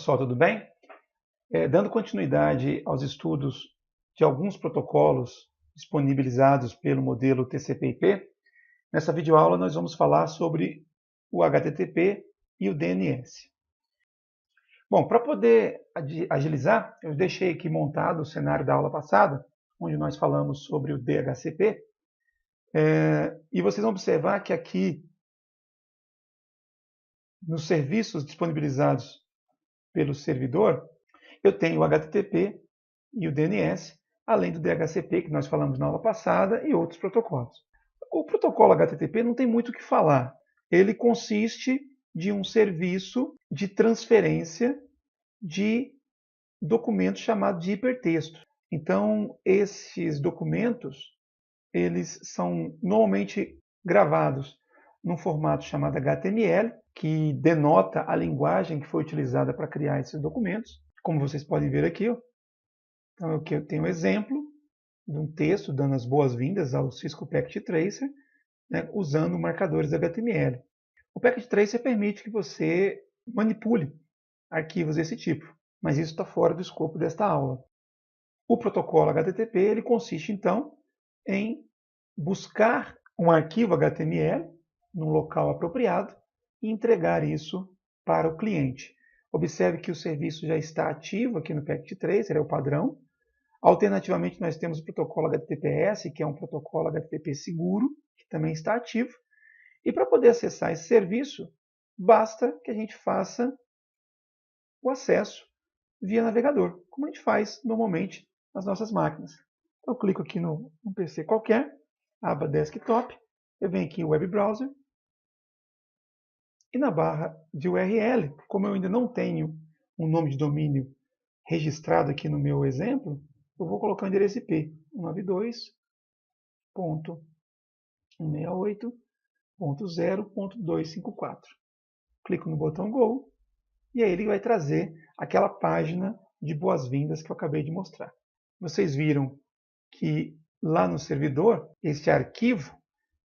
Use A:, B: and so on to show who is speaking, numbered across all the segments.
A: Pessoal, tudo bem? Dando continuidade aos estudos de alguns protocolos disponibilizados pelo modelo TCP/IP, nessa videoaula nós vamos falar sobre o HTTP e o DNS. Bom, para poder agilizar, eu deixei aqui montado o cenário da aula passada, onde nós falamos sobre o DHCP, e vocês vão observar que aqui, nos serviços disponibilizados pelo servidor, eu tenho o HTTP e o DNS, além do DHCP, que nós falamos na aula passada, e outros protocolos. O protocolo HTTP não tem muito o que falar. Ele consiste de um serviço de transferência de documentos chamado de hipertexto. Então, esses documentos, eles são normalmente gravados num formato chamado HTML, que denota a linguagem que foi utilizada para criar esses documentos, como vocês podem ver aqui. Então, aqui eu tenho um exemplo de um texto dando as boas-vindas ao Cisco Packet Tracer, né, usando marcadores HTML. O Packet Tracer permite que você manipule arquivos desse tipo, mas isso está fora do escopo desta aula. O protocolo HTTP ele consiste, então, em buscar um arquivo HTML num local apropriado e entregar isso para o cliente. Observe que o serviço já está ativo aqui no Packet Tracer, é o padrão. Alternativamente, nós temos o protocolo HTTPS, que é um protocolo HTTP seguro, que também está ativo. E para poder acessar esse serviço, basta que a gente faça o acesso via navegador, como a gente faz normalmente nas nossas máquinas. Então, eu clico aqui num PC qualquer, aba Desktop, eu venho aqui em Web Browser, e na barra de URL, como eu ainda não tenho um nome de domínio registrado aqui no meu exemplo, eu vou colocar o endereço IP 192.168.0.254. Clico no botão Go e aí ele vai trazer aquela página de boas-vindas que eu acabei de mostrar. Vocês viram que lá no servidor, este arquivo,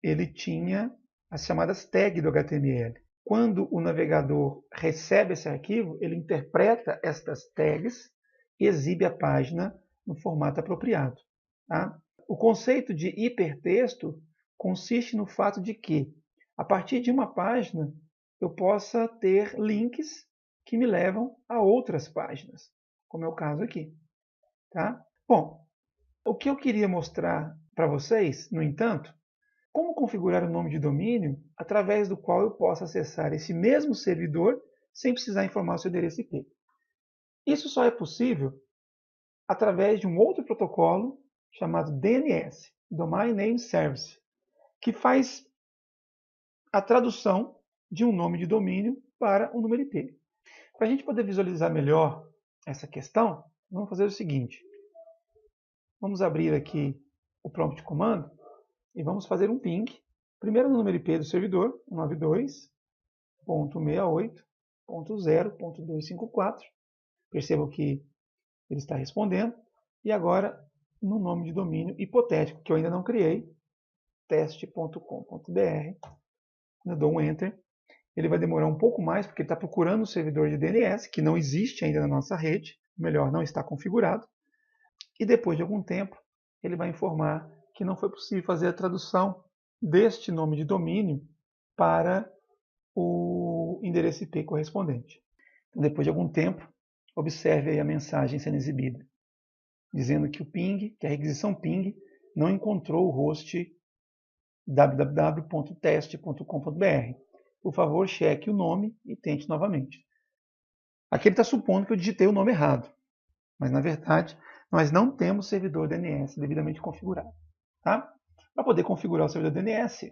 A: ele tinha as chamadas tags do HTML. Quando o navegador recebe esse arquivo, ele interpreta estas tags e exibe a página no formato apropriado. Tá? O conceito de hipertexto consiste no fato de que, a partir de uma página, eu possa ter links que me levam a outras páginas, como é o caso aqui. Tá? Bom, o que eu queria mostrar para vocês, no entanto, como configurar o nome de domínio através do qual eu possa acessar esse mesmo servidor sem precisar informar o seu endereço IP. Isso só é possível através de um outro protocolo chamado DNS, Domain Name Service, que faz a tradução de um nome de domínio para um número IP. Para a gente poder visualizar melhor essa questão, vamos fazer o seguinte. Vamos abrir aqui o prompt de comando e vamos fazer um ping, primeiro no número IP do servidor, 192.168.0.254. Percebam que ele está respondendo. E agora, no nome de domínio hipotético, que eu ainda não criei, teste.com.br. Eu dou um Enter. Ele vai demorar um pouco mais, porque ele está procurando o servidor de DNS, que não existe ainda na nossa rede, melhor, não está configurado. E depois de algum tempo, ele vai informar que não foi possível fazer a tradução deste nome de domínio para o endereço IP correspondente. Então, depois de algum tempo, observe aí a mensagem sendo exibida, dizendo que o ping, que a requisição ping, não encontrou o host www.teste.com.br. Por favor, cheque o nome e tente novamente. Aqui ele está supondo que eu digitei o nome errado, mas na verdade nós não temos servidor DNS devidamente configurado. Tá? Para poder configurar o servidor DNS,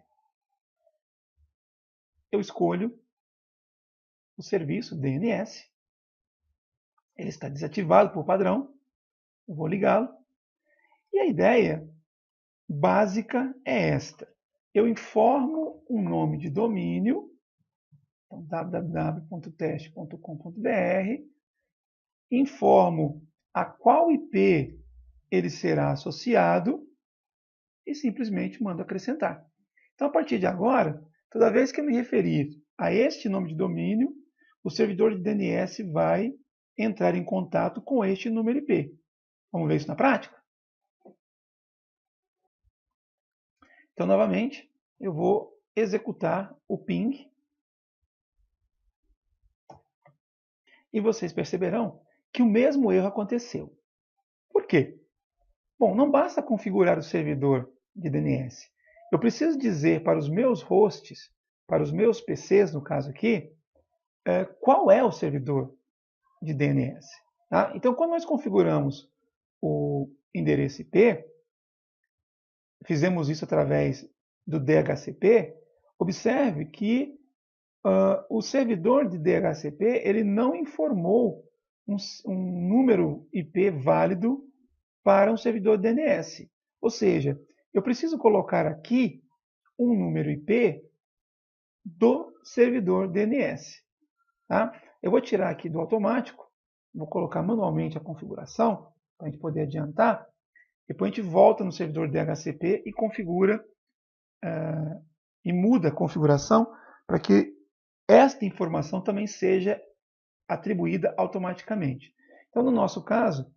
A: eu escolho o serviço DNS. Ele está desativado por padrão. Eu vou ligá-lo. E a ideia básica é esta. Eu informo um nome de domínio, então, www.teste.com.br, informo a qual IP ele será associado e simplesmente mando acrescentar. Então, a partir de agora, toda vez que eu me referir a este nome de domínio, o servidor de DNS vai entrar em contato com este número IP. Vamos ver isso na prática? Então, novamente, eu vou executar o ping. E vocês perceberão que o mesmo erro aconteceu. Por quê? Bom, não basta configurar o servidor de DNS. Eu preciso dizer para os meus hosts, para os meus PCs, no caso aqui, qual é o servidor de DNS. Tá? Então, quando nós configuramos o endereço IP, fizemos isso através do DHCP, observe que o servidor de DHCP ele não informou um número IP válido para um servidor DNS. Ou seja, eu preciso colocar aqui um número IP do servidor DNS. Tá? Eu vou tirar aqui do automático, vou colocar manualmente a configuração, para a gente poder adiantar. Depois a gente volta no servidor DHCP e configura e muda a configuração para que esta informação também seja atribuída automaticamente. Então, no nosso caso,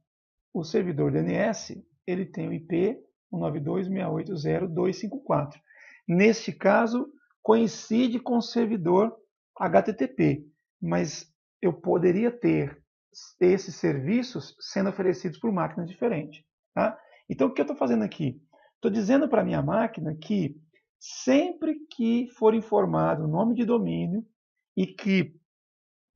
A: o servidor DNS ele tem o IP 192.168.0.254. Neste caso, coincide com o servidor HTTP, mas eu poderia ter esses serviços sendo oferecidos por máquinas diferentes. Tá? Então, o que eu estou fazendo aqui? Estou dizendo para a minha máquina que sempre que for informado o nome de domínio e que,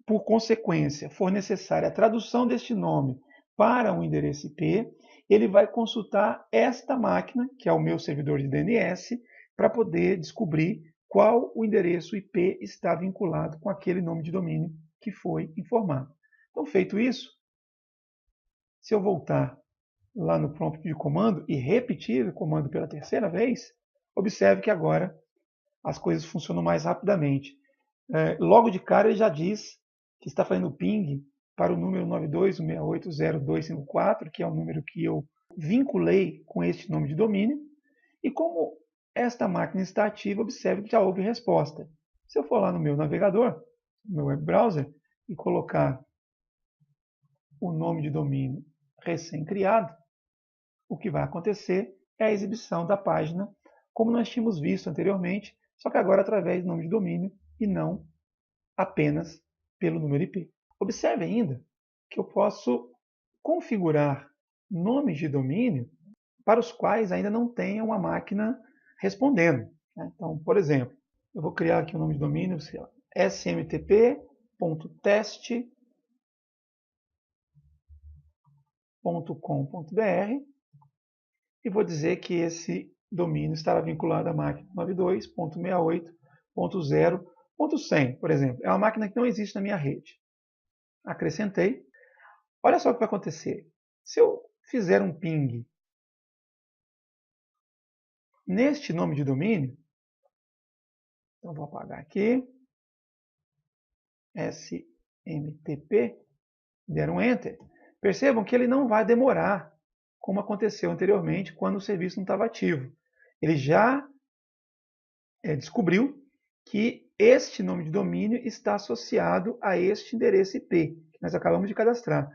A: por consequência, for necessária a tradução deste nome para um endereço IP, ele vai consultar esta máquina, que é o meu servidor de DNS, para poder descobrir qual o endereço IP está vinculado com aquele nome de domínio que foi informado. Então, feito isso, se eu voltar lá no prompt de comando e repetir o comando pela terceira vez, observe que agora as coisas funcionam mais rapidamente. Logo de cara ele já diz que está fazendo ping para o número 92.168.0.254, que é o número que eu vinculei com este nome de domínio. E como esta máquina está ativa, observe que já houve resposta. Se eu for lá no meu navegador, no meu web browser, e colocar o nome de domínio recém-criado, o que vai acontecer é a exibição da página, como nós tínhamos visto anteriormente, só que agora através do nome de domínio e não apenas pelo número IP. Observe ainda que eu posso configurar nomes de domínio para os quais ainda não tenha uma máquina respondendo. Então, por exemplo, eu vou criar aqui um nome de domínio, smtp.test.com.br e vou dizer que esse domínio estará vinculado à máquina 92.168.0.100, por exemplo. É uma máquina que não existe na minha rede. Acrescentei. Olha só o que vai acontecer. Se eu fizer um ping neste nome de domínio, então vou apagar aqui, smtp, der um Enter, percebam que ele não vai demorar, como aconteceu anteriormente, quando o serviço não estava ativo. Ele já descobriu que este nome de domínio está associado a este endereço IP, que nós acabamos de cadastrar.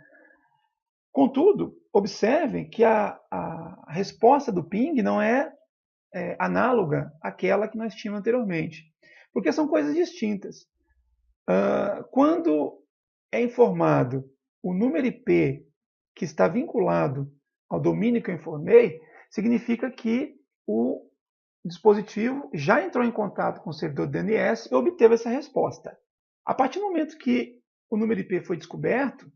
A: Contudo, observem que a resposta do ping não é análoga àquela que nós tínhamos anteriormente, porque são coisas distintas. Quando é informado o número IP que está vinculado ao domínio que eu informei, significa que o dispositivo já entrou em contato com o servidor DNS e obteve essa resposta. A partir do momento que o número IP foi descoberto,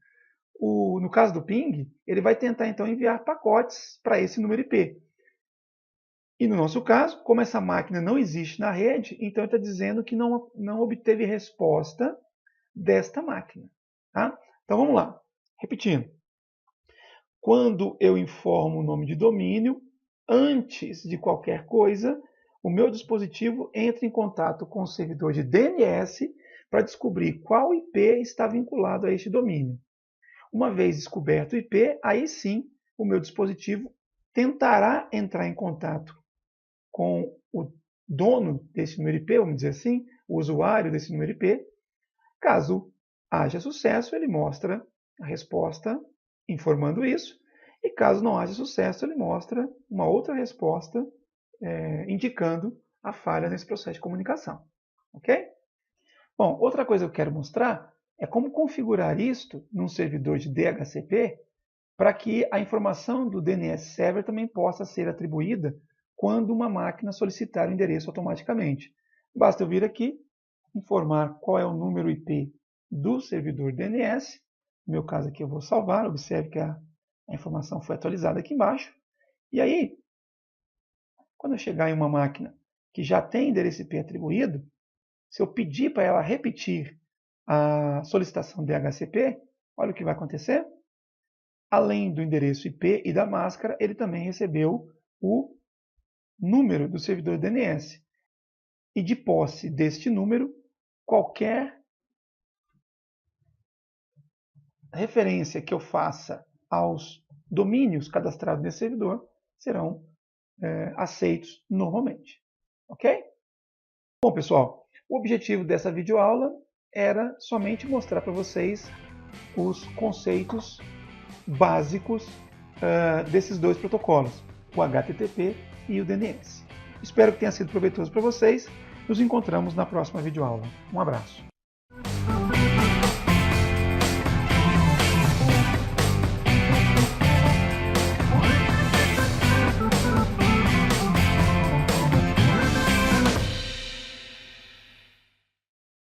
A: no caso do ping, ele vai tentar então enviar pacotes para esse número IP. E no nosso caso, como essa máquina não existe na rede, então ele está dizendo que não obteve resposta desta máquina. Tá? Então vamos lá, repetindo. Quando eu informo o nome de domínio, antes de qualquer coisa, o meu dispositivo entra em contato com o servidor de DNS para descobrir qual IP está vinculado a este domínio. Uma vez descoberto o IP, aí sim o meu dispositivo tentará entrar em contato com o dono desse número IP, vamos dizer assim, o usuário desse número IP. Caso haja sucesso, ele mostra a resposta informando isso, e caso não haja sucesso, ele mostra uma outra resposta indicando a falha nesse processo de comunicação. Ok? Bom, outra coisa que eu quero mostrar é como configurar isto num servidor de DHCP para que a informação do DNS Server também possa ser atribuída quando uma máquina solicitar o endereço automaticamente. Basta eu vir aqui, informar qual é o número IP do servidor DNS. No meu caso aqui eu vou salvar, observe que a informação foi atualizada aqui embaixo. E aí, quando eu chegar em uma máquina que já tem endereço IP atribuído, se eu pedir para ela repetir a solicitação DHCP, olha o que vai acontecer. Além do endereço IP e da máscara, ele também recebeu o número do servidor DNS. E de posse deste número, qualquer referência que eu faça aos domínios cadastrados nesse servidor serão aceitos normalmente. Ok? Bom, pessoal, o objetivo dessa videoaula era somente mostrar para vocês os conceitos básicos desses dois protocolos, o HTTP e o DNS. Espero que tenha sido proveitoso para vocês. Nos encontramos na próxima videoaula. Um abraço.